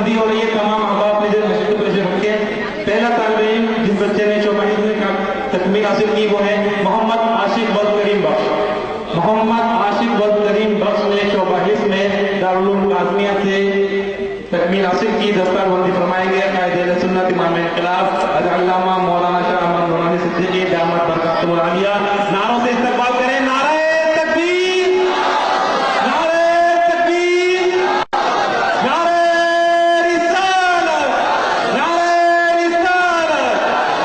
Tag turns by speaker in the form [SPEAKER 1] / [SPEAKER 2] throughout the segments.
[SPEAKER 1] سردی ہو رہی ہے، تمام احباب نے جو مسجد پر رکھے. پہلا طالب علم جس بچے نے شعبہ حفظ میں تکمیل حاصل کی وہ ہے محمد عاشق وقت کریم بخش. محمد عاشق وقت کریم بخش نے شعبہ حفظ میں دارالعلوم قاسمیہ سے تکمیل حاصل کی. دستار بندی فرمائے گئے قائد اہل سنت امام انقلاب علامہ مولانا شاہ احمد نورانی صدیقی دامت برکاتہم العالیہ. نعروں سے استقبال کریں. نعرہ تکبیر، نعرہ تکبیر، نعرہ رسالت، نعرہ رسالت.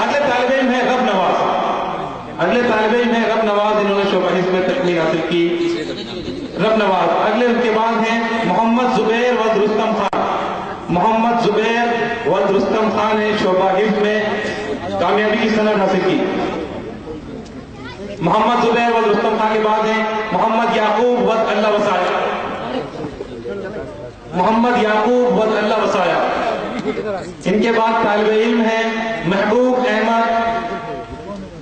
[SPEAKER 1] اگلے طالب علم ہے رب نواز. اگلے طالب علم ہے رب نواز، انہوں نے شعبہ حفظ میں تکمیل حاصل کی. رب نواز. اگلے ان کے بعد ہیں محمد زبیر ود رستم خان. محمد زبیر ود رستم خان نے شعبہ حفظ میں کامیابی کی سند حاصل کی. محمد زبیر ود رستم خان کے بعد ہیں محمد یعقوب with Allah وسایا. Muhammad Yaqub with اللہ وسایا. ان کے بعد طالب علم ہیں محبوب احمد،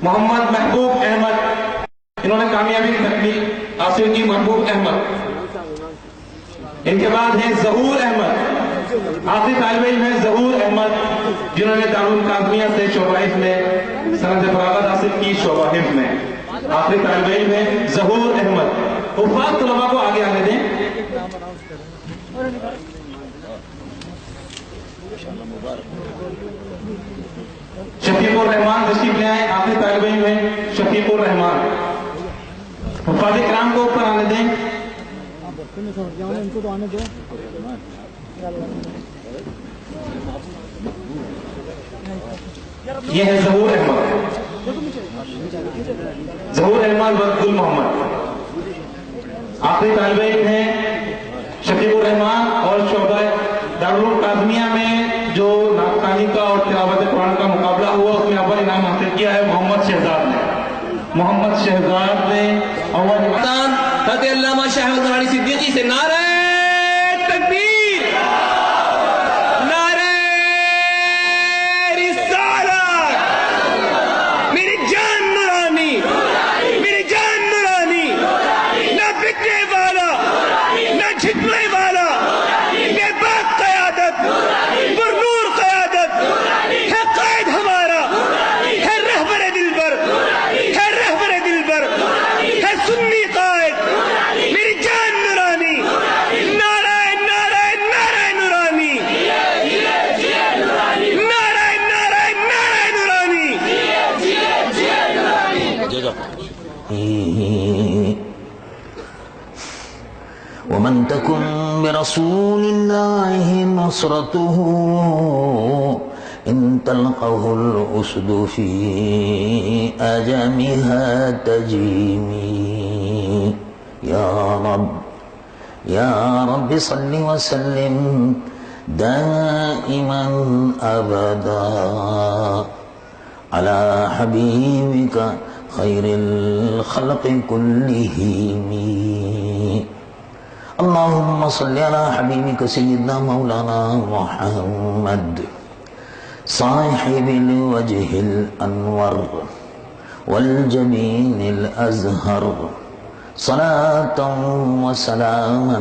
[SPEAKER 1] محمد محبوب احمد، انہوں نے کامیابی کی تکمیل حاصل کی. محبوب احمد. ان کے بعد ہیں ظہور احمد. آخری طالب علم ہے ظہور احمد جنہوں نے دارالعلوم قاسمیہ سے شعبہ حفظ میں سند فراغت حاصل کی. شعبہ حفظ میں آخری طالب علم ہے ظہور احمد. حفاظ طلباء کو آگے آنے دیں. شفیق الرحمان تشریف لے آئیں. آخری طالب علم ہے شفیق الرحمان. حفاظ کرام کو اوپر آنے دیں. یہ ہے ظہور احمد. ظہور احمد ود گل محمد. آخری طالب علم ہیں شفیق الرحمان اور شعبہ دارالعلوم قاسمیہ میں جو نعتخوانی کا اور تلاوت قرآن کا مقابلہ ہوا اس میں اول انعام حاصل کیا ہے محمد شہزاد نے. محمد شہزاد نے اول انعام حضرت علامہ شاہ احمد نورانی صدیقی سے. نعرہ تکبیر، نعرہ رسالت. میری جان نورانی، میری جان نورانی، نہ بکنے والا نہ جھکنے والا، بے باک قیادت، پرنور قیادت ہے قائد ہمارا، ہے رہبر دلبر، ہے رہبر دلبر، ہے سنی قائد. میری جان نورانی. نعرہ نعرہ نعرہ نورانی، نعرہ نعرہ نعرہ نورانی.
[SPEAKER 2] ومن تكن برسول الله نصرته إن تلقه الأسد في أجمها تجيمي. يا رب صل وسلم دائما أبدا على حبيبك خير الخلق كلهم. اللهم صل على حبيبك سيدنا مولانا محمد صاحب الوجه الأنور والجبين الأزهر صلاة وسلاما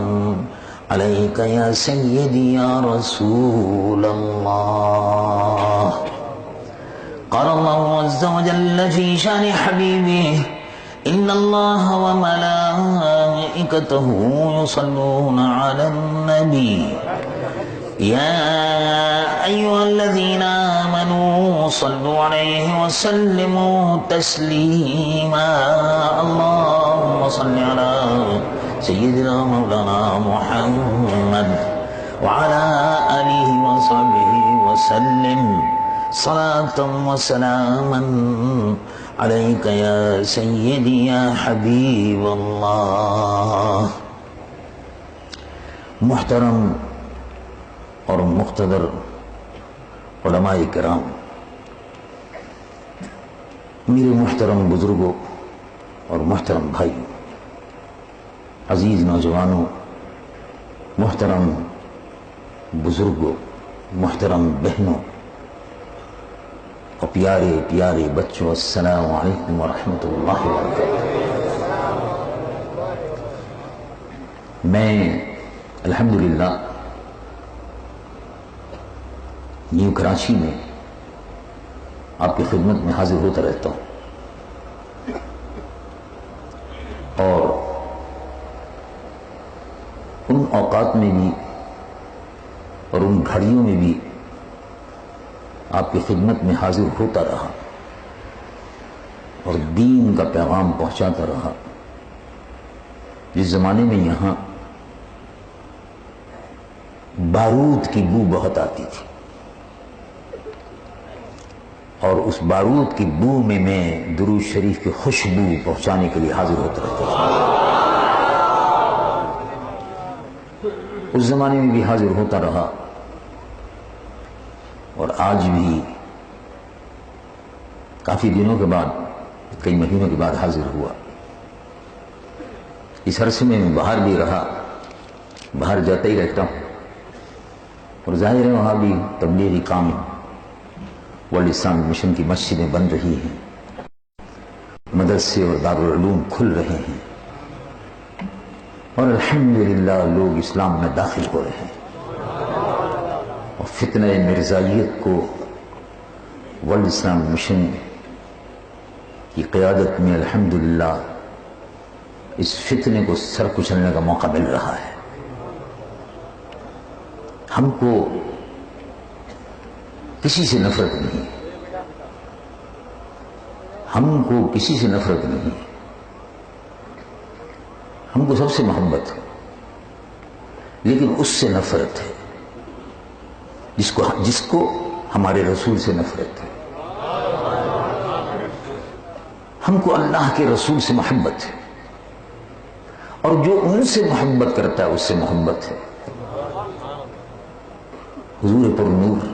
[SPEAKER 2] عليك يا سيدي يا رسول الله. قال الله عز وجل في شان حبيبه إن الله وملائكته يصلون على النبي يا أيها الذين آمنوا صلوا عليه وسلموا تسليما. اللهم صل على سيدنا مولانا محمد وعلى آله وصحبه وسلم صلاة وسلاما عليك يا سيدي يا حبيب الله. محترم اور مقتدر علماء کرام، میرے محترم بزرگوں اور محترم بھائیوں، عزیز نوجوانوں، محترم بزرگوں، محترم بہنوں اور پیارے پیارے بچوں، السلام علیکم ورحمۃ اللہ وبرکاتہ. میں الحمدللہ نیو کراچی میں آپ کی خدمت میں حاضر ہوتا رہتا ہوں، اور ان اوقات میں بھی اور ان گھڑیوں میں بھی آپ کی خدمت میں حاضر ہوتا رہا اور دین کا پیغام پہنچاتا رہا۔ جس زمانے میں یہاں بارود کی بو بہت آتی تھی، اور اس بارود کی بو میں درود شریف کی خوشبو پہنچانے کے لیے حاضر ہوتا رہتا تھا۔ اس زمانے میں بھی حاضر ہوتا رہا اور آج بھی کافی دنوں کے بعد، کئی مہینوں کے بعد حاضر ہوا۔ اس عرصے میں باہر بھی رہا، باہر جاتا ہی رہتا ہوں، اور ظاہر ہے وہاں بھی تبلیغی کام، ورلڈ اسلامک مشن کی مسجدیں بن رہی ہیں، مدرسے اور دارالعلوم کھل رہے ہیں، اور الحمدللہ لوگ اسلام میں داخل ہو رہے ہیں، اور فتنہ مرزائیت کو ورلڈ اسلامک مشن کی قیادت میں الحمدللہ اس فتنے کو سر کچلنے کا موقع مل رہا ہے۔ ہم کو کسی سے نفرت نہیں، ہم کو کسی سے نفرت نہیں، ہم کو سب سے محبت ہے، لیکن اس سے نفرت ہے جس کو ہمارے رسول سے نفرت ہے۔ ہم کو اللہ کے رسول سے محبت ہے، اور جو ان سے محبت کرتا ہے اس سے محبت ہے۔ حضور پر نور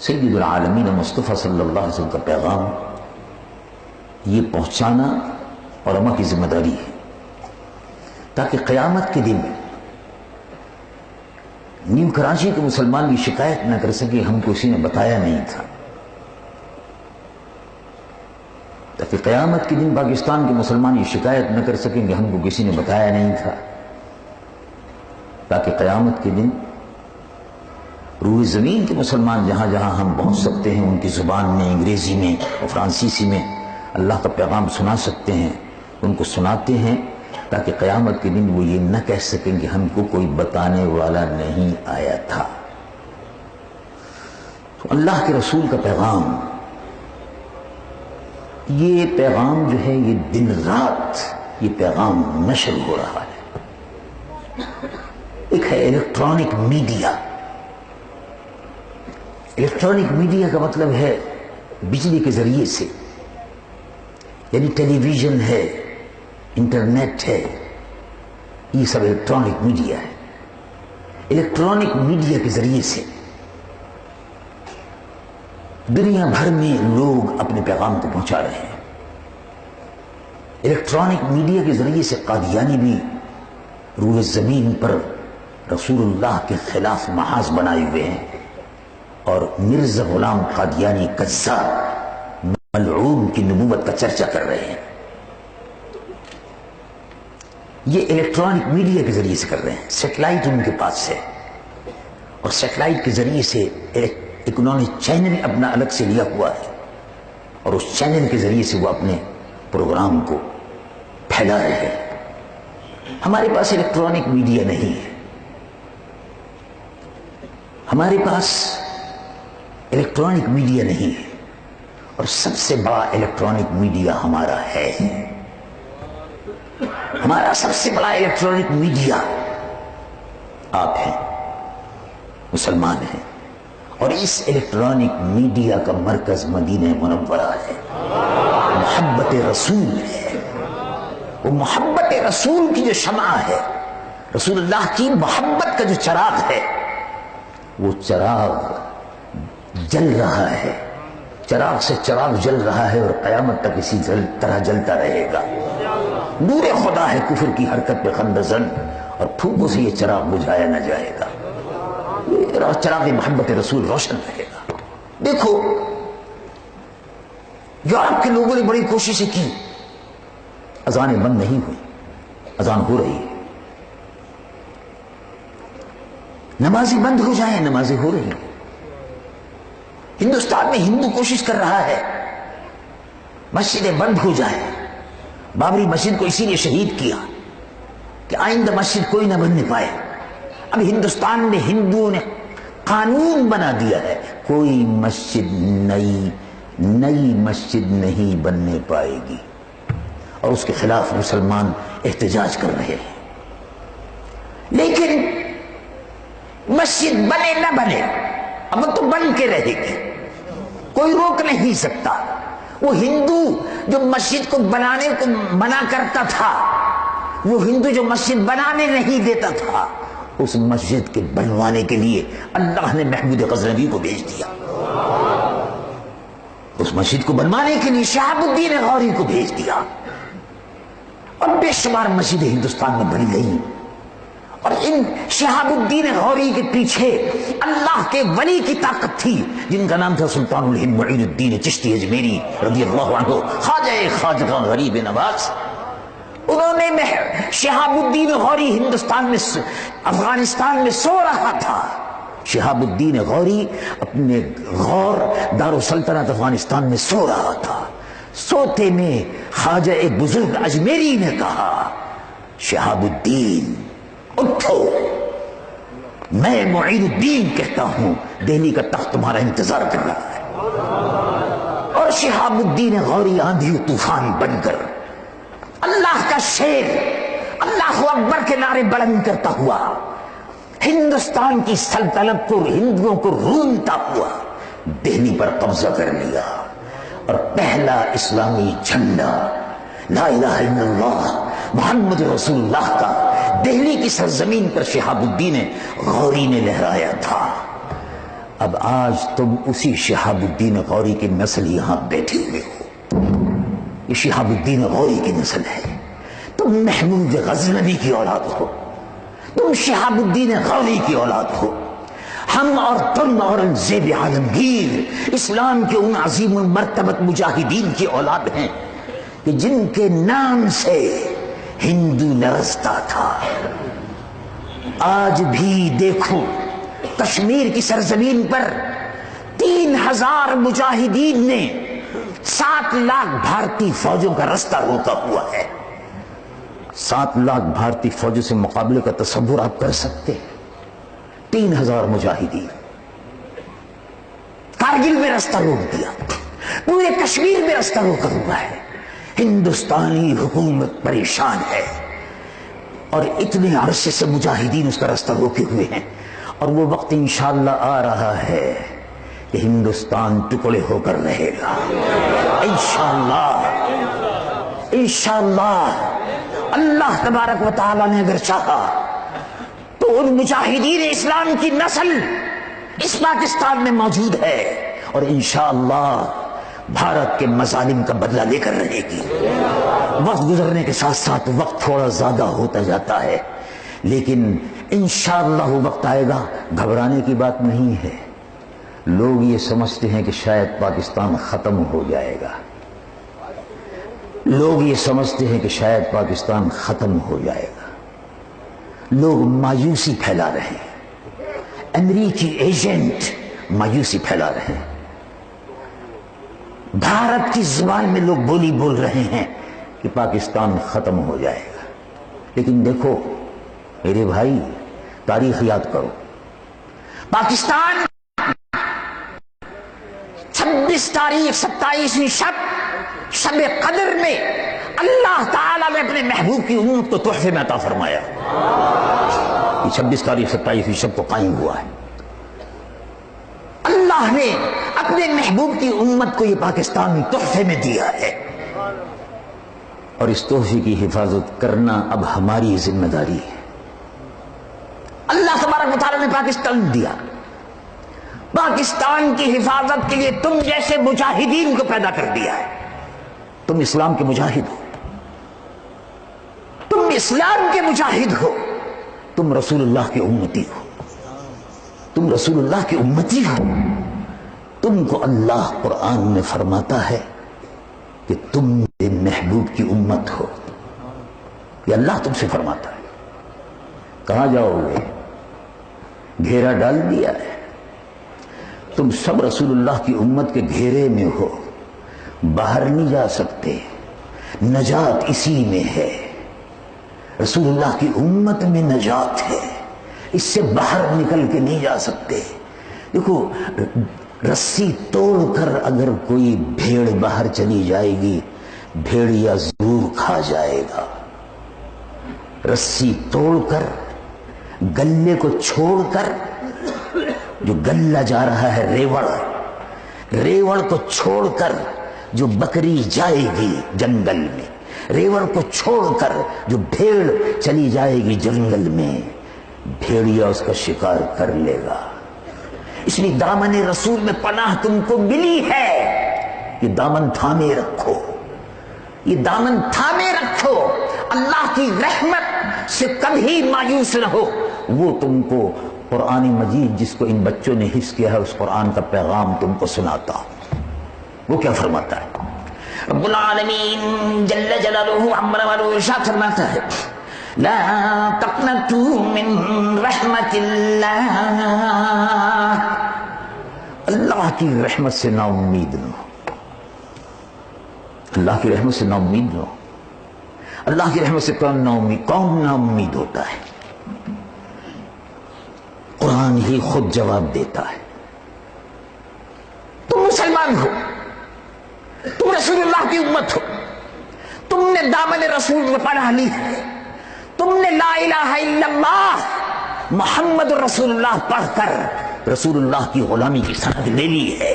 [SPEAKER 2] سید العالمین مصطفیٰ صلی اللہ علیہ وسلم کا پیغام یہ پہنچانا علماء کی ذمہ داری ہے، تاکہ قیامت کے دن نیو کراچی کے مسلمان کی شکایت نہ کر سکے ہم کو کسی نے بتایا نہیں تھا، تاکہ قیامت کے دن پاکستان کے مسلمان یہ شکایت نہ کر سکیں کہ ہم کو کسی نے بتایا نہیں تھا، تاکہ قیامت کے دن روح زمین کے مسلمان جہاں جہاں ہم پہنچ سکتے ہیں ان کی زبان میں، انگریزی میں اور فرانسیسی میں اللہ کا پیغام سنا سکتے ہیں، ان کو سناتے ہیں، تاکہ قیامت کے دن وہ یہ نہ کہہ سکیں کہ ہم کو کوئی بتانے والا نہیں آیا تھا۔ تو اللہ کے رسول کا پیغام، یہ پیغام جو ہے یہ دن رات یہ پیغام نشر ہو رہا ہے۔ ایک ہے الیکٹرانک میڈیا۔ الیکٹرانک میڈیا کا مطلب ہے بجلی کے ذریعے سے، یعنی ٹیلی ویژن ہے، انٹرنیٹ ہے، یہ سب الیکٹرانک میڈیا ہے۔ الیکٹرانک میڈیا کے ذریعے سے دنیا بھر میں لوگ اپنے پیغام کو پہنچا رہے ہیں۔ الیکٹرانک میڈیا کے ذریعے سے قادیانی بھی روح زمین پر رسول اللہ کے خلاف محاذ بنائے ہوئے ہیں، اور مرزا غلام قادیانی قذاب ملعون کی نبوت کا چرچا کر رہے ہیں۔ یہ الیکٹرانک میڈیا کے ذریعے سے کر رہے ہیں، سیٹلائٹ ان کے پاس ہے، اور سیٹلائٹ کے ذریعے سے انہوں نے چینل اپنا الگ سے لیا ہوا ہے، اور اس چینل کے ذریعے سے وہ اپنے پروگرام کو پھیلا رہے ہیں۔ ہمارے پاس الیکٹرانک میڈیا نہیں ہے، ہمارے پاس الیکٹرانک میڈیا نہیں ہے، اور سب سے بڑا الیکٹرانک میڈیا ہمارا ہے۔ ہمارا سب سے بڑا الیکٹرانک میڈیا آپ ہیں، مسلمان ہیں، اور اس الیکٹرانک میڈیا کا مرکز مدینہ منورہ ہے، محبت رسول ہے۔ وہ محبت رسول کی جو شمع ہے، رسول اللہ کی محبت کا جو چراغ ہے، وہ چراغ جل رہا ہے، چراغ سے چراغ جل رہا ہے، اور قیامت تک اسی طرح جلتا رہے گا۔ نور خدا ہے کفر کی حرکت پہ خندزن، اور پھوکوں سے یہ چراغ بجھایا نہ جائے گا، چراغ محبت رسول روشن رہے گا۔ دیکھو یورپ کے لوگوں نے بڑی کوششیں کی، اذانیں بند نہیں ہوئی، اذان ہو رہی ہے، نمازیں بند ہو جائیں، نمازیں ہو رہی ہیں، ہندوستان میں ہندو کوشش کر رہا ہے مسجدیں بند ہو جائیں. بابری مسجد کو اسی لیے شہید کیا کہ آئندہ مسجد کوئی نہ بننے پائے. اب ہندوستان میں ہندوؤں نے قانون بنا دیا ہے کوئی مسجد نئی مسجد نہیں بننے پائے گی، اور اس کے خلاف مسلمان احتجاج کر رہے ہیں. لیکن مسجد بنے نہ بنے اب تو بن کے رہے گی، کوئی روک نہیں سکتا. وہ ہندو جو مسجد کو بنانے کو منع کرتا تھا، وہ ہندو جو مسجد بنانے نہیں دیتا تھا، اس مسجد کے بنوانے کے لیے اللہ نے محمود غزنوی کو بھیج دیا. اس مسجد کو بنوانے کے لیے شہاب الدین غوری کو بھیج دیا، اور بے شمار مسجدیں ہندوستان میں بن گئی. اور ان شہاب الدین غوری کے پیچھے اللہ کے ولی کی طاقت تھی جن کا نام تھا سلطان الہند معین الدین چشتی اجمیری رضی اللہ عنہ، خواجہ غریب نواز. انہوں نے شہاب الدین غوری افغانستان میں سو رہا تھا. شہاب الدین غوری اپنے غور دارالسلطنت افغانستان میں سو رہا تھا. سوتے میں خواجہ بزرگ اجمیری نے کہا شہاب الدین اٹھو، میں معین الدین کہتا ہوں دہلی کا تخت تمہارا انتظار کر رہا ہے. اور شہاب الدین غوری آندھی و طوفان بن کر اللہ کا شیر اللہ اکبر کے نعرے بلند کرتا ہوا ہندوستان کی سلطنت کو ہندوؤں کو رونتا ہوا دہلی پر قبضہ کر لیا. اور پہلا اسلامی جھنڈا لا الہ الا اللہ محمد رسول اللہ کا دہلی کی سرزمین پر شہاب الدین غوری نے لہرایا تھا. اب آج تم اسی شہاب الدین غوری کی نسل یہاں بیٹھے ہوئے ہو. یہ شہاب الدین غوری کی نسل ہے. تم محمود غزنوی کی اولاد ہو، تم شہاب الدین غوری کی اولاد ہو. ہم اور تم اورنگزیب عالمگیر اسلام کے ان عظیم المرتبت مجاہدین کی اولاد ہیں کہ جن کے نام سے ہندو لرزتا تھا. آج بھی دیکھو کشمیر کی سرزمین پر 3000 مجاہدین نے 7 لاکھ بھارتی فوجوں کا رستہ روکا ہوا ہے. 7 لاکھ بھارتی فوجوں سے مقابلے کا تصور آپ کر سکتے؟ 3000 مجاہدین کارگل میں رستہ روک دیا، پورے کشمیر میں رستہ روکا ہوا ہے. ہندوستانی حکومت پریشان ہے اور اتنے عرصے سے مجاہدین اس کا رستہ روکے ہوئے ہیں. اور وہ وقت انشاءاللہ آ رہا ہے کہ ہندوستان ٹکڑے ہو کر رہے گا انشاءاللہ. اللہ تبارک و تعالی نے اگر چاہا تو ان مجاہدین اسلام کی نسل اس پاکستان میں موجود ہے اور انشاءاللہ بھارت کے مظالم کا بدلہ لے کر رہے گی. وقت گزرنے کے ساتھ ساتھ وقت تھوڑا زیادہ ہوتا جاتا ہے، لیکن انشاءاللہ وہ وقت آئے گا. گھبرانے کی بات نہیں ہے. لوگ یہ سمجھتے ہیں کہ شاید پاکستان ختم ہو جائے گا، لوگ یہ سمجھتے ہیں کہ شاید پاکستان ختم ہو جائے گا. لوگ مایوسی پھیلا رہے ہیں، امریکی ایجنٹ مایوسی پھیلا رہے ہیں. بھارت کی زبان میں لوگ بولی بول رہے ہیں کہ پاکستان ختم ہو جائے گا. لیکن دیکھو میرے بھائی، تاریخ یاد کرو. پاکستان 26 تاریخ 27ویں شب قدر میں اللہ تعالیٰ نے اپنے محبوب کی امت کو تحفے میں عطا فرمایا. یہ 26 تاریخ 27ویں شب کو قائم ہوا ہے. اللہ نے اپنے محبوب کی امت کو یہ پاکستان تحفے میں دیا ہے، اور اس تحفے کی حفاظت کرنا اب ہماری ذمہ داری ہے. اللہ تبارک و تعالیٰ نے پاکستان دیا. پاکستان کی حفاظت کے لیے تم جیسے مجاہدین کو پیدا کر دیا ہے. تم اسلام کے مجاہد ہو، تم اسلام کے مجاہد ہو، تم رسول اللہ کے امتی ہو، تم رسول اللہ کے امتی ہو. تم کو اللہ قرآن میں فرماتا ہے کہ تم میرے محبوب کی امت ہو. یہ اللہ تم سے فرماتا ہے. کہاں جاؤ گے؟ گھیرا ڈال دیا ہے. تم سب رسول اللہ کی امت کے گھیرے میں ہو، باہر نہیں جا سکتے، نجات اسی میں ہے، رسول اللہ کی امت میں نجات ہے، اس سے باہر نکل کے نہیں جا سکتے۔ دیکھو رسی توڑ کر اگر کوئی بھیڑ باہر چلی جائے گی، بھیڑیا ضرور کھا جائے گا۔ رسی توڑ کر، گلے کو چھوڑ کر، جو گلہ جا رہا ہے ریوڑ کو چھوڑ کر جو بکری جائے گی جنگل میں، ریوڑ کو چھوڑ کر جو بھیڑ چلی جائے گی جنگل میں، بھیڑیا اس کا شکار کر لے گا۔ اس لیے دامن رسول میں پناہ تم کو ملی ہے، یہ دامن تھامے رکھو، یہ دامن تھامے رکھو، اللہ کی رحمت سے کبھی مایوس نہ ہو۔ وہ تم کو قرآن مجید جس کو ان بچوں نے حفظ کیا ہے، اس قرآن کا پیغام تم کو سناتا۔ وہ کیا فرماتا ہے؟ رب العالمین جل جلالہ عمر والو ارشاد فرماتا ہے، لا تقنطوا من رحمت اللہ، اللہ کی رحمت سے نا امید نہ ہو، اللہ کی رحمت سے نا امید نہ ہو۔ اللہ کی رحمت سے کون نا امید ہوتا ہے؟ قرآن ہی خود جواب دیتا ہے۔ تم مسلمان ہو، تم رسول اللہ کی امت ہو، تم نے دامن رسول میں پناہ لی ہے، تم نے لا الہ الا اللہ محمد رسول اللہ پڑھ کر رسول اللہ کی غلامی کی سند لے لی ہے،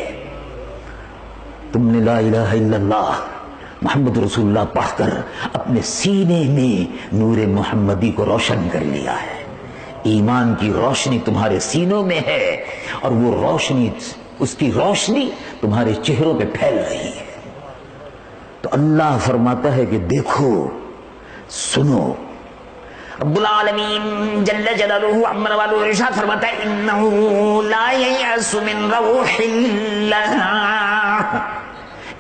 [SPEAKER 2] تم نے لا الہ الا اللہ محمد رسول اللہ پڑھ کر اپنے سینے میں نور محمدی کو روشن کر لیا ہے۔ ایمان کی روشنی تمہارے سینوں میں ہے، اور وہ روشنی، اس کی روشنی تمہارے چہروں پہ پھیل رہی ہے۔ تو اللہ فرماتا ہے کہ دیکھو، سنو۔ رب العالمین جل جلالہ عمر والو ارشاد فرماتا ہے، انہ لا ییأس من روح اللہ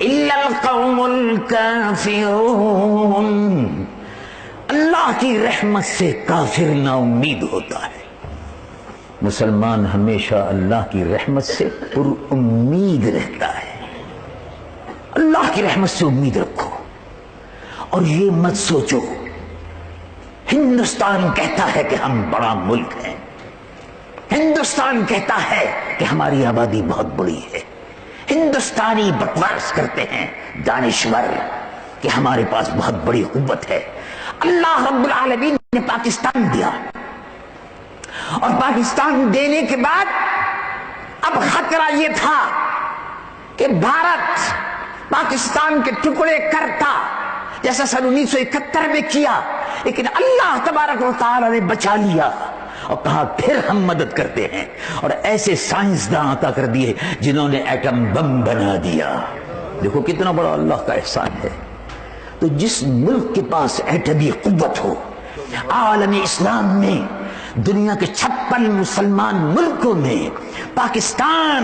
[SPEAKER 2] الا القوم الکافرون، اللہ کی رحمت سے کافر نا امید ہوتا ہے۔ مسلمان ہمیشہ اللہ کی رحمت سے پر امید رہتا ہے۔ اللہ کی رحمت سے امید رکھو، اور یہ مت سوچو ہندوستان کہتا ہے کہ ہم بڑا ملک ہیں، ہندوستان کہتا ہے کہ ہماری آبادی بہت بڑی ہے، ہندوستانی بکواس کرتے ہیں دانشور کہ ہمارے پاس بہت بڑی قوت ہے۔ اللہ رب العالمین نے پاکستان دیا، اور پاکستان دینے کے بعد اب خطرہ یہ تھا کہ بھارت پاکستان کے ٹکڑے کرتا، جیسا سن 1971 میں کیا، لیکن اللہ تبارک و تعالی نے بچا لیا اور کہا پھر ہم مدد کرتے ہیں، اور ایسے سائنسداں عطا کر دیے جنہوں نے ایٹم بم بنا دیا۔ دیکھو کتنا بڑا اللہ کا احسان ہے۔ تو جس ملک کے پاس ایٹمی قوت ہو، عالم اسلام میں دنیا کے 56 مسلمان ملکوں میں پاکستان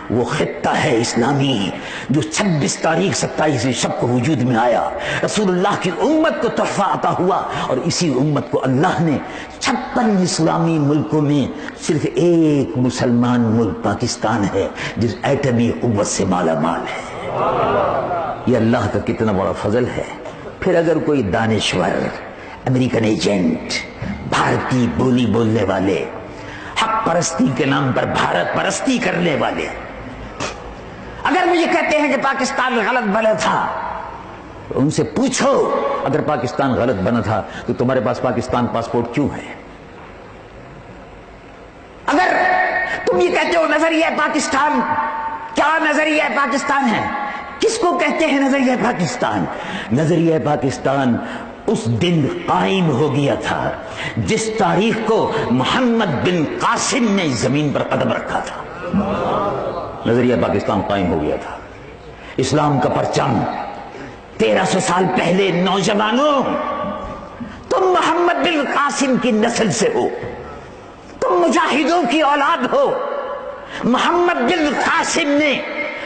[SPEAKER 2] وہ خطہ ہے اسلامی جو 26 تاریخ 27 شب کو وجود میں آیا، رسول اللہ کی امت کو تحفہ عطا ہوا، اور اسی امت کو اللہ نے 56 اسلامی ملکوں میں صرف ایک مسلمان ملک پاکستان ہے جس ایٹمی قوت سے مالا مال ہے۔ یہ اللہ کا کتنا بڑا فضل ہے۔ پھر اگر کوئی دانشور، امریکن ایجنٹ، بھارتی بولی بولنے والے، حق پرستی کے نام پر بھارت پرستی کرنے والے اگر مجھے کہتے ہیں کہ پاکستان غلط بنا تھا، تو ان سے پوچھو اگر پاکستان غلط بنا تھا تو تمہارے پاس پاکستان پاسپورٹ کیوں ہے؟ اگر تم یہ کہتے ہو نظریہ پاکستان، کیا نظریہ پاکستان ہے؟ کس کو کہتے ہیں نظریہ پاکستان؟ نظریہ پاکستان اس دن قائم ہو گیا تھا جس تاریخ کو محمد بن قاسم نے زمین پر قدم رکھا تھا۔ نظریہ پاکستان قائم ہو گیا تھا۔ اسلام کا پرچم 1300 سال پہلے، نوجوانوں تم محمد بن قاسم کی نسل سے ہو، تم مجاہدوں کی اولاد ہو۔ محمد بن قاسم نے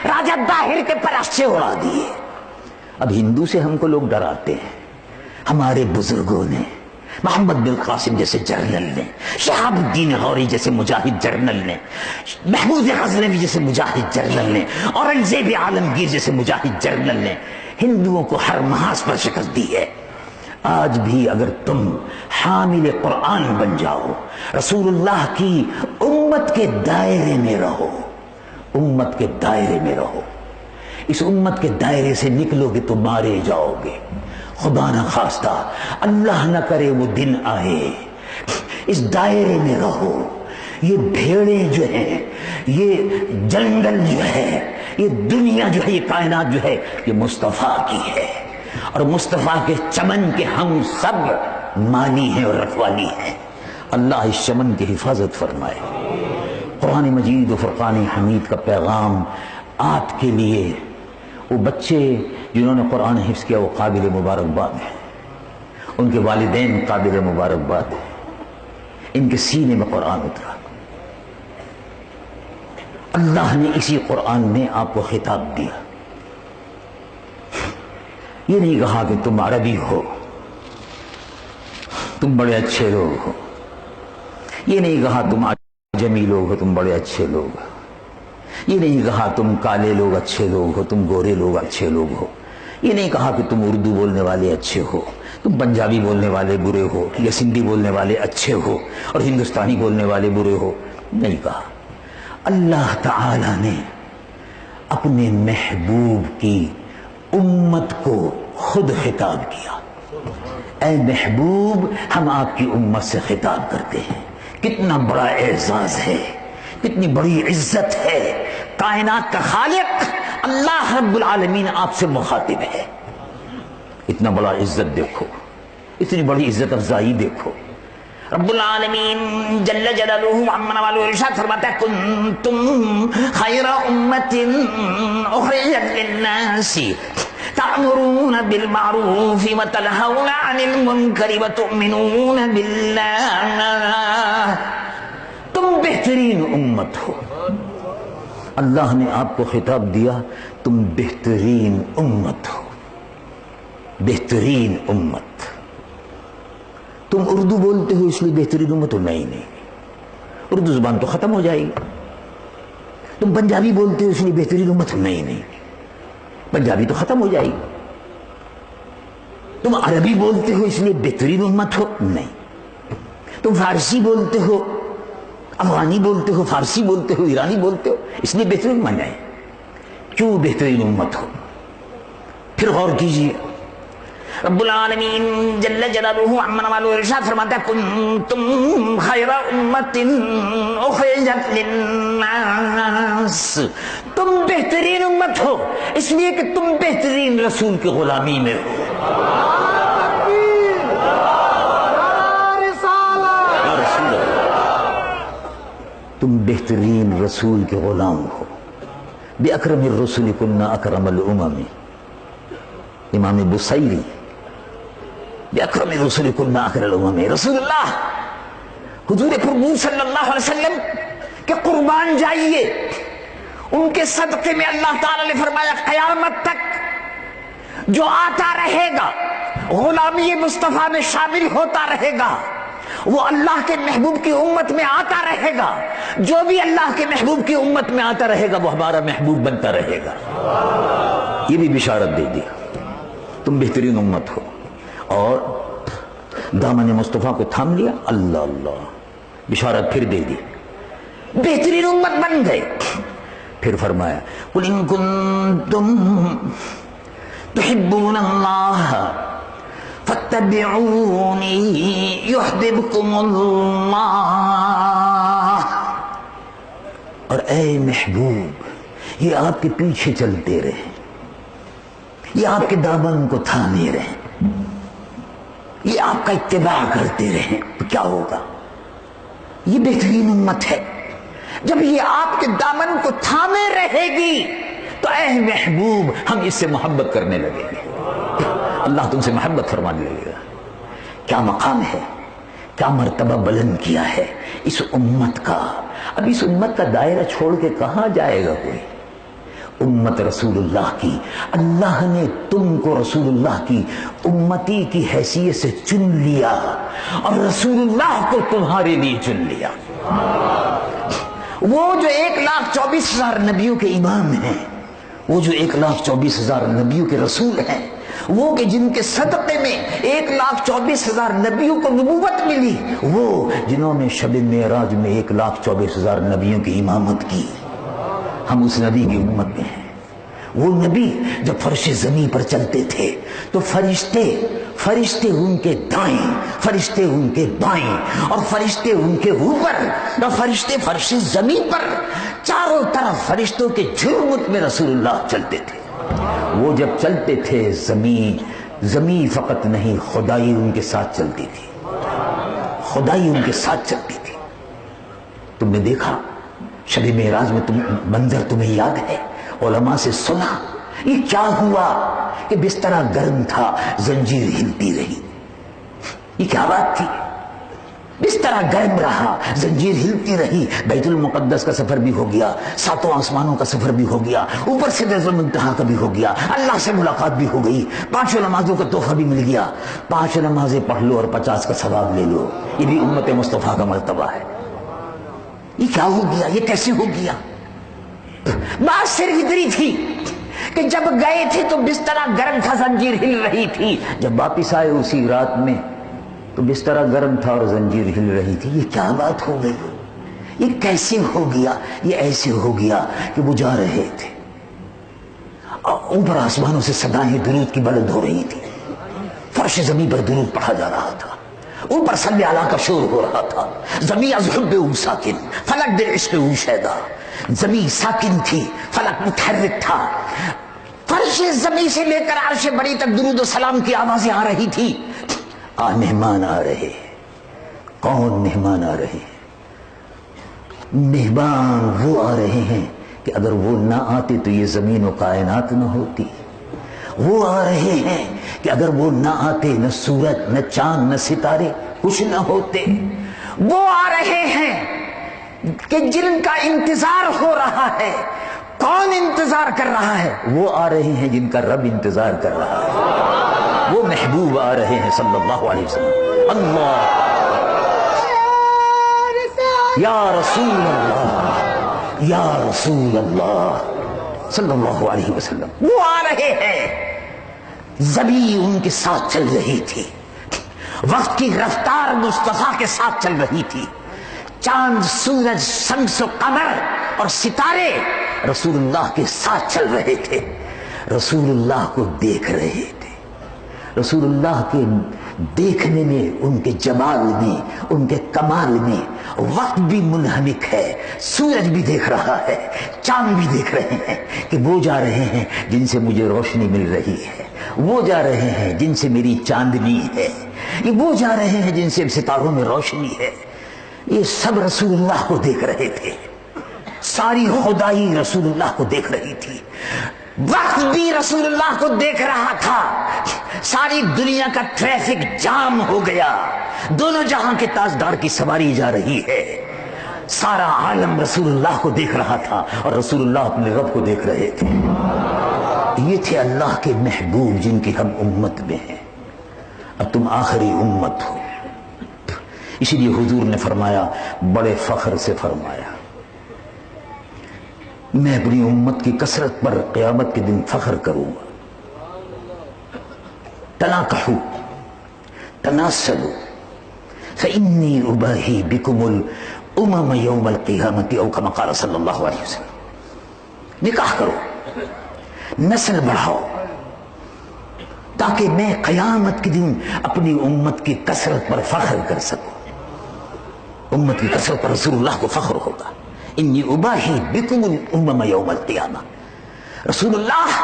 [SPEAKER 2] راجہ طاہر کے پرچے اڑا دیے۔ اب ہندو سے ہم کو لوگ ڈراتے ہیں، ہمارے بزرگوں نے محمد بن قاسم جیسے جرنل نے، شہاب الدین غوری جیسے مجاہد جرنل نے، محمود غزنوی جیسے مجاہد جرنل نے، اورنگزیب عالمگیر جیسے مجاہد جرنل نے ہندوؤں کو ہر محاذ پر شکست دی ہے۔ آج بھی اگر تم حامل قرآن بن جاؤ، رسول اللہ کی امت کے دائرے میں رہو، امت کے دائرے میں رہو، اس امت کے دائرے سے نکلو گے تو مارے جاؤ گے۔ خدا نہ خواستہ، اللہ نہ کرے وہ دن آئے، اس دائرے میں رہو۔ یہ بھیڑیں جو ہیں، یہ جنگل جو ہے، یہ دنیا جو ہے، یہ کائنات جو ہے، یہ مصطفیٰ کی ہے، اور مصطفیٰ کے چمن کے ہم سب مالی ہیں اور رکھوالی ہیں۔ اللہ اس چمن کی حفاظت فرمائے۔ قرآن مجید و فرقان حمید کا پیغام آپ کے لیے، وہ بچے جنہوں نے قرآن حفظ کیا وہ قابل مبارکباد ہیں، ان کے والدین قابل مبارکباد ہیں، ان کے سینے میں قرآن اترا۔ اللہ نے اسی قرآن میں آپ کو خطاب دیا، یہ نہیں کہا کہ تم عربی ہو، تم بڑے اچھے لوگ ہو، یہ نہیں کہا تم عجمی لوگ ہو، تم بڑے اچھے لوگ ہو، یہ نہیں کہا تم کالے لوگ اچھے لوگ ہو، تم گورے لوگ اچھے لوگ ہو، یہ نہیں کہا کہ تم اردو بولنے والے اچھے ہو، تم پنجابی بولنے والے برے ہو، یا سندھی بولنے والے اچھے ہو اور ہندوستانی بولنے والے برے ہو، نہیں کہا۔ اللہ تعالی نے اپنے محبوب کی امت کو خود خطاب کیا، اے محبوب ہم آپ کی امت سے خطاب کرتے ہیں۔ کتنا بڑا اعزاز ہے، کتنی بڑی عزت ہے، کائنات کا خالق اللہ رب العالمین آپ سے مخاطب ہے۔ اتنا بڑا عزت دیکھو، اتنی بڑی عزت افزائی دیکھو۔ رب العالمین جل جلالہ عمن والو ارشاد فرماتا ہے کنتم خیر امت اخرجت للناس تأمرون بالمعروف وتنہون عن المنکر وتؤمنون باللہ، تم بہترین امت ہو۔ اللہ نے آپ کو خطاب دیا تم بہترین امت ہو، بہترین امت۔ تم اردو بولتے ہو اس لیے بہترین امت ہو؟ نہیں، اردو زبان تو ختم ہو جائے گی۔ تم پنجابی بولتے ہو اس لیے بہترین امت ہو؟ نہیں، پنجابی تو ختم ہو جائے گی۔ تم عربی بولتے ہو اس لیے بہترین امت ہو؟ نہیں۔ تم فارسی بولتے ہو، افغانی بولتے ہو، فارسی بولتے ہو، ایرانی بولتے ہو، اس لیے بہترین مان جائے؟ کیوں بہترین امت ہو؟ پھر غور کیجیے۔ رب العالمین جل جلالہ عمن والو ارشاد فرماتا ہے کنتم خیر امت اخرجت للناس، تم بہترین امت ہو اس لیے کہ تم بہترین رسول کی غلامی میں ہو۔ تم بہترین رسول کے غلام ہو۔ بِأَكْرَمِ الرُّسُلِ كُنَّا أَكْرَمَ الْأُمَمِ، امام بصیری، بِأَكْرَمِ الرُّسُلِ كُنَّا أَكْرَمَ الْأُمَمِ، رسول اللہ حضور پرمون صلی اللہ علیہ وسلم کہ قربان جائیے، ان کے صدقے میں اللہ تعالی نے فرمایا قیامت تک جو آتا رہے گا غلامی مصطفیٰ میں شامل ہوتا رہے گا، وہ اللہ کے محبوب کی امت میں آتا رہے گا۔ جو بھی اللہ کے محبوب کی امت میں آتا رہے گا وہ ہمارا محبوب بنتا رہے گا۔ یہ بھی بشارت دے دی تم بہترین امت ہو، اور دامن مصطفیٰ کو تھام لیا، اللہ اللہ، بشارت پھر دے دی، بہترین امت بن گئے۔ پھر فرمایا قُلْ إِن كُنتُمْ تُحِبُّونَ اللَّهَ فَاتَّبِعُونِي يُحْبِبْكُمُ اللَّهُ، اور اے محبوب یہ آپ کے پیچھے چلتے رہے، یہ آپ کے دامن کو تھامے رہے، یہ آپ کا اتباع کرتے رہے، تو کیا ہوگا؟ یہ بہترین امت ہے۔ جب یہ آپ کے دامن کو تھامے رہے گی تو اے محبوب ہم اس سے محبت کرنے لگیں گے، اللہ تم سے محبت فرمانے لگے گا۔ کیا مقام ہے، کیا مرتبہ بلند کیا ہے اس امت کا۔ اب اس امت کا دائرہ چھوڑ کے کہاں جائے گا کوئی؟ امت رسول اللہ کی، اللہ نے تم کو رسول اللہ کی امتی کی حیثیت سے چن لیا اور رسول اللہ کو تمہارے لیے چن لیا۔ وہ جو 1,24,000 نبیوں کے امام ہیں، وہ جو 1,24,000 نبیوں کے رسول ہیں، وہ کہ جن کے صدقے میں 1,24,000 نبیوں کو نبوت ملی، وہ جنہوں نے شب معراج میں 1,24,000 نبیوں کی امامت کی، ہم اس نبی کی امت میں ہیں۔ وہ نبی جب فرش زمین پر چلتے تھے تو فرشتے ان کے دائیں، فرشتے ان کے بائیں، اور فرشتے ان کے اوپر، اور فرشتے فرش زمین پر، چاروں طرف فرشتوں کے جھرمٹ میں رسول اللہ چلتے تھے۔ وہ جب چلتے تھے زمین فقط نہیں، خدائی ان کے ساتھ چلتی تھی، خدائی ان کے ساتھ چلتی تھی۔ تم نے دیکھا شب معراج میں منظر تمہیں یاد ہے، علماء سے سنا یہ کیا ہوا کہ بسترا گرم تھا، زنجیر ہلتی رہی۔ یہ کیا بات تھی؟ بسترا گرم رہا، زنجیر ہلتی رہی۔ بیت المقدس کا سفر بھی ہو گیا، 7 آسمانوں کا سفر بھی ہو گیا، اوپر سدرۃ المنتہا کا بھی ہو گیا، اللہ سے ملاقات بھی ہو گئی، 5 نمازوں کا تحفہ بھی مل گیا۔ 5 نمازیں پڑھ لو اور 50 کا ثواب لے لو، یہ بھی امت مصطفیٰ کا مرتبہ ہے۔ یہ کیا ہو گیا؟ یہ کیسے ہو گیا؟ بات صرف اتنی تھی کہ جب گئے تھے تو بسترا گرم تھا، زنجیر ہل رہی تھی۔ جب واپس آئے اسی رات میں تو بسترا گرم تھا اور زنجیر ہل رہی تھی۔ یہ کیا بات ہو گئی؟ یہ کیسے ہو گیا؟ یہ ایسے ہو گیا کہ وہ جا رہے تھے، اوپر آسمانوں سے صدائیں درود کی بلند ہو رہی تھی، فرش زمین پر درود پڑھا جا رہا تھا، اوپر صلی اللہ کا شور ہو رہا تھا۔ زمین از حب او ساکن، فلک بالعشق او شیدا۔ زمین ساکن تھی، فلک متحرک تھا، فرش زمین سے لے کر عرش بری تک درود و سلام کی آوازیں آ رہی تھی۔ مہمان آ رہے۔ کون مہمان آ رہے؟ مہمان وہ آ رہے ہیں کہ اگر وہ نہ آتے تو یہ زمین و کائنات نہ ہوتی۔ وہ آ رہے ہیں کہ اگر وہ نہ آتے نہ سورج نہ چاند نہ ستارے کچھ نہ ہوتے۔ وہ آ رہے ہیں کہ جن کا انتظار ہو رہا ہے۔ کون انتظار کر رہا ہے؟ وہ آ رہے ہیں جن کا رب انتظار کر رہا ہے۔ وہ محبوب آ رہے ہیں صلی اللہ علیہ وسلم۔ اللہ یا رسول اللہ، یا رسول اللہ صلی اللہ علیہ وسلم۔ وہ آ رہے ہیں، زمین ان کے ساتھ چل رہی تھی، وقت کی رفتار مصطفیٰ کے ساتھ چل رہی تھی۔ چاند، سورج، شمس و قمر اور ستارے رسول اللہ کے ساتھ چل رہے تھے، رسول اللہ کو دیکھ رہے تھے۔ رسول اللہ کے دیکھنے میں، ان کے جمال میں، ان کے کمال میں وقت بھی منہمک ہے۔ سورج بھی دیکھ رہا ہے، چاند بھی دیکھ رہے ہیں کہ وہ جا رہے ہیں جن سے مجھے روشنی مل رہی ہے، وہ جا رہے ہیں جن سے میری چاندنی ہے، یہ وہ جا رہے ہیں جن سے ستاروں میں روشنی ہے۔ یہ سب رسول اللہ کو دیکھ رہے تھے، ساری خدائی رسول اللہ کو دیکھ رہی تھی، وقت بھی رسول اللہ کو دیکھ رہا تھا۔ ساری دنیا کا ٹریفک جام ہو گیا، دونوں جہاں کے تاجدار کی سواری جا رہی ہے، سارا عالم رسول اللہ کو دیکھ رہا تھا اور رسول اللہ اپنے رب کو دیکھ رہے تھے۔ یہ تھے اللہ کے محبوب جن کی ہم امت میں ہیں۔ اب تم آخری امت ہو، اسی لیے حضور نے فرمایا، بڑے فخر سے فرمایا، میں اپنی امت کی کثرت پر قیامت کے دن فخر کروں گا۔ تناکحوا تناسلوا فإنی اباہی بکم الامم یوم القیامت، او کما قال صلی اللہ علیہ وسلم۔ نکاح کرو، نسل بڑھاؤ، تاکہ میں قیامت کے دن اپنی امت کی کثرت پر فخر کر سکوں۔ امت کی کثرت پر رسول اللہ کو فخر ہوگا۔ انی اباہی بکم الامم یوم القیامہ۔ رسول اللہ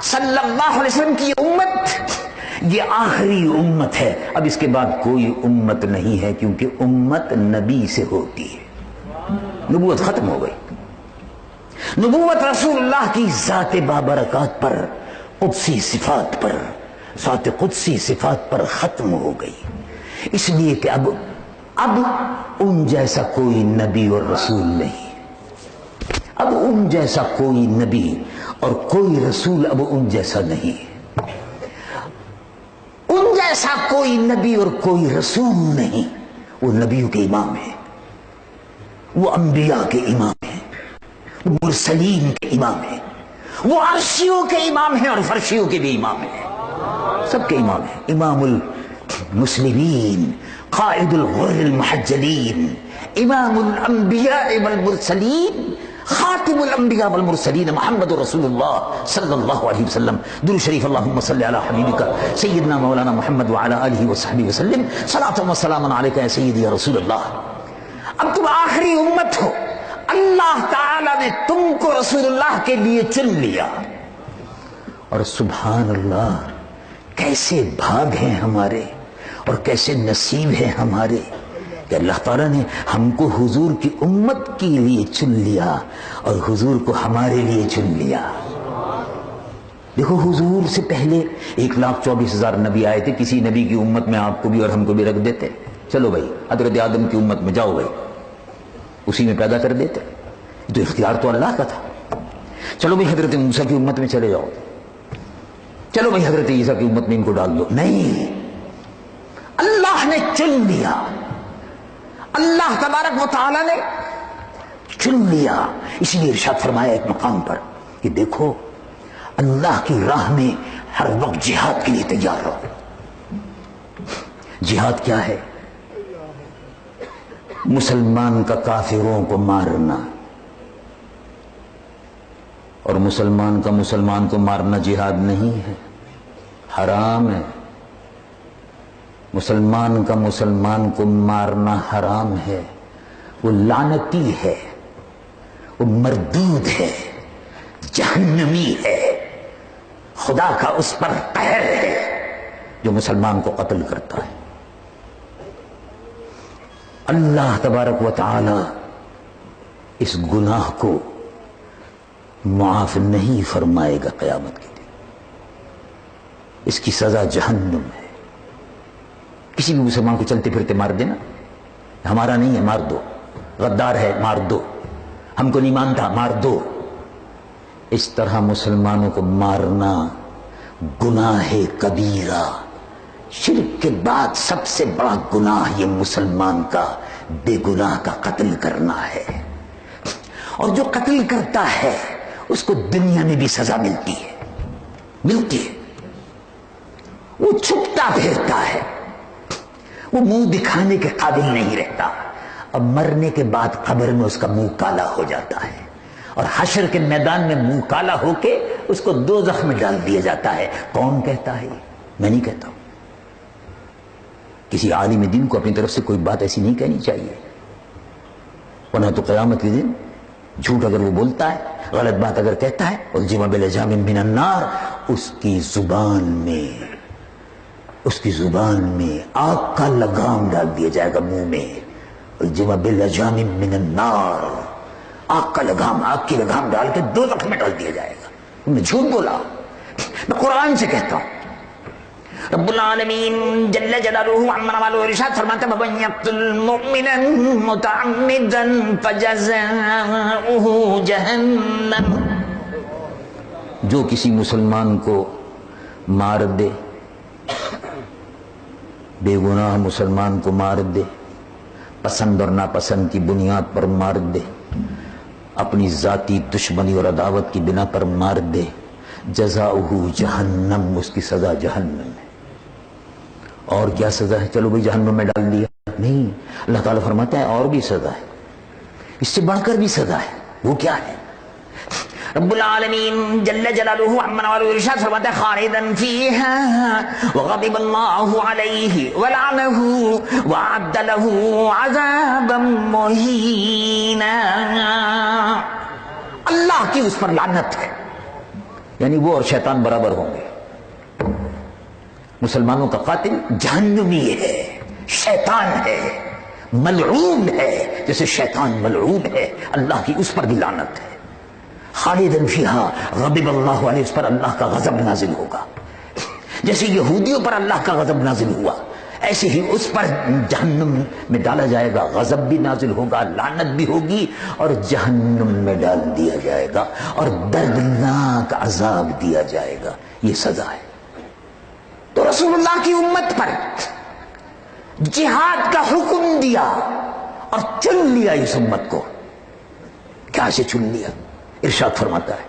[SPEAKER 2] صلی اللہ علیہ وسلم کی امت یہ آخری امت ہے، اب اس کے بعد کوئی امت نہیں ہے، کیونکہ امت نبی سے ہوتی ہے، نبوت ختم ہو گئی۔ نبوت رسول اللہ کی ذات بابرکات پر، قدسی صفات پر، ذات قدسی صفات پر ختم ہو گئی، اس لیے کہ اب ان جیسا کوئی نبی اور رسول نہیں، اب ان جیسا کوئی نبی اور کوئی رسول اب ان جیسا نہیں، ان جیسا کوئی نبی اور کوئی رسول نہیں۔ وہ نبیوں کے امام ہیں، وہ انبیاء کے امام ہیں، وہ مرسلین کے امام ہیں، وہ عرشیوں کے امام ہیں اور فرشیوں کے بھی امام ہیں، سب کے امام ہیں۔ امام المسلمین، قائد الغر المحجلین، امام الانبیاء والمرسلین، خاتم الانبیاء والمرسلین، محمد رسول اللہ صلی اللہ علیہ وسلم۔ درود شریف اللہم صلی علی حبیبک سیدنا مولانا محمد وعلی آلہ وصحبہ وسلم، صلاۃ و سلام علیک یا سیدی یا رسول اللہ۔ اب تم آخری امت ہو، اللہ تعالی نے تم کو رسول اللہ کے لیے چن لیا، اور سبحان اللہ کیسے بھاگ ہیں ہمارے اور کیسے نصیب ہیں ہمارے کہ اللہ تعالیٰ نے ہم کو حضور کی امت کے لیے چن لیا اور حضور کو ہمارے لیے چن لیا۔ دیکھو حضور سے پہلے 1,24,000 نبی آئے تھے، کسی نبی کی امت میں آپ کو بھی اور ہم کو بھی رکھ دیتے، چلو بھائی حضرت آدم کی امت میں جاؤ بھائی، اسی میں پیدا کر دیتے، تو اختیار تو اللہ کا تھا۔ چلو بھائی حضرت موسیٰ کی امت میں چلے جاؤ، چلو بھائی حضرت عیسیٰ کی امت میں ان کو ڈال دو، نہیں، اللہ نے چن لیا، اللہ تبارک و تعالی نے چن لیا۔ اس لیے ارشاد فرمایا ایک مقام پر کہ دیکھو اللہ کی راہ میں ہر وقت جہاد کے لیے تیار رہو۔ جہاد کیا ہے؟ مسلمان کا کافروں کو مارنا، اور مسلمان کا مسلمان کو مارنا جہاد نہیں ہے، حرام ہے۔ مسلمان کا مسلمان کو مارنا حرام ہے، وہ لعنتی ہے، وہ مردود ہے، جہنمی ہے، خدا کا اس پر قہر ہے جو مسلمان کو قتل کرتا ہے۔ اللہ تبارک و تعالی اس گناہ کو معاف نہیں فرمائے گا قیامت کے دن، اس کی سزا جہنم ہے۔ کسی بھی مسلمان کو چلتے پھرتے مار دینا، ہمارا نہیں ہے مار دو، غدار ہے مار دو، ہم کو نہیں مانتا مار دو، اس طرح مسلمانوں کو مارنا گناہ کبیرہ، شرک کے بعد سب سے بڑا گناہ یہ مسلمان کا بے گناہ کا قتل کرنا ہے۔ اور جو قتل کرتا ہے اس کو دنیا میں بھی سزا ملتی ہے، وہ چھپتا پھرتا ہے، وہ منہ دکھانے کے قابل نہیں رہتا، اب مرنے کے بعد قبر میں اس کا منہ کالا ہو جاتا ہے، اور حشر کے میدان میں منہ کالا ہو کے اس کو دوزخ میں ڈال دیا جاتا ہے۔ کون کہتا ہے یہ؟ میں نہیں کہتا ہوں۔ کسی عالم دین کو اپنی طرف سے کوئی بات ایسی نہیں کہنی چاہیے، ورنہ تو قیامت کے دن جھوٹ اگر وہ بولتا ہے، غلط بات اگر کہتا ہے، الجم بلجام من النار، اس کی زبان میں آگ کا لگام ڈال دیا جائے گا منہ میں، الجم بلجام من النار، آگ کا لگام، آگ کی لگام ڈال کے دوزخ میں ڈال دیا جائے گا۔ تم نے جھوٹ بولا، میں قرآن سے کہتا ہوں۔ رب العالمین جل جلالہ عمن والو ارشاد فرماتا ہے وَمَن يَقْتُلْ مُؤْمِنًا مُتَعَمِّدًا فَجَزَاؤُهُ جَهَنَّمُ، جو کسی مسلمان کو مار دے، بے گناہ مسلمان کو مار دے، پسند اور ناپسند کی بنیاد پر مار دے، اپنی ذاتی دشمنی اور عداوت کی بنا پر مار دے، جزاؤہ جہنم، اس کی سزا جہنم ہے۔ اور کیا سزا ہے؟ چلو بھئی جہنم میں ڈال دیا، نہیں، اللہ تعالیٰ فرماتا ہے اور بھی سزا ہے، اس سے بڑھ کر بھی سزا ہے۔ وہ کیا ہے؟ رب العالمین جل جلالہ عمن والو ارشاد فرماتا ہے خالدن فیہا وغضب اللہ علیہ ولعنہ وأعد لہ عذابا مہینا، اللہ کی اس پر لعنت ہے، یعنی وہ اور شیطان برابر ہوں گے۔ مسلمانوں کا قاتل جہنمی ہے، شیطان ہے، ملعون ہے، جیسے شیطان ملعون ہے، اللہ کی اس پر بھی لعنت ہے۔ خالدن فیہا غضب اللہ علیہ، اس پر اللہ کا غضب نازل ہوگا، جیسے یہودیوں پر اللہ کا غضب نازل ہوا، ایسے ہی اس پر جہنم میں ڈالا جائے گا، غضب بھی نازل ہوگا، لعنت بھی ہوگی، اور جہنم میں ڈال دیا جائے گا اور دردناک عذاب دیا جائے گا. یہ سزا ہے. تو رسول اللہ کی امت پر جہاد کا حکم دیا اور چن لیا اس امت کو. کیا سے چن لیا؟ ارشاد فرماتا ہے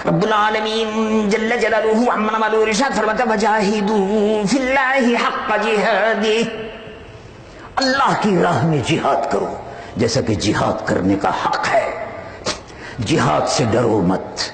[SPEAKER 2] رب العالمین جل جلالہ عما والو، ارشاد فرماتا ہے وجاہدوا فی اللہ حق جہادہ، اللہ کی راہ میں جہاد کرو جیسا کہ جہاد کرنے کا حق ہے. جہاد سے ڈرو مت،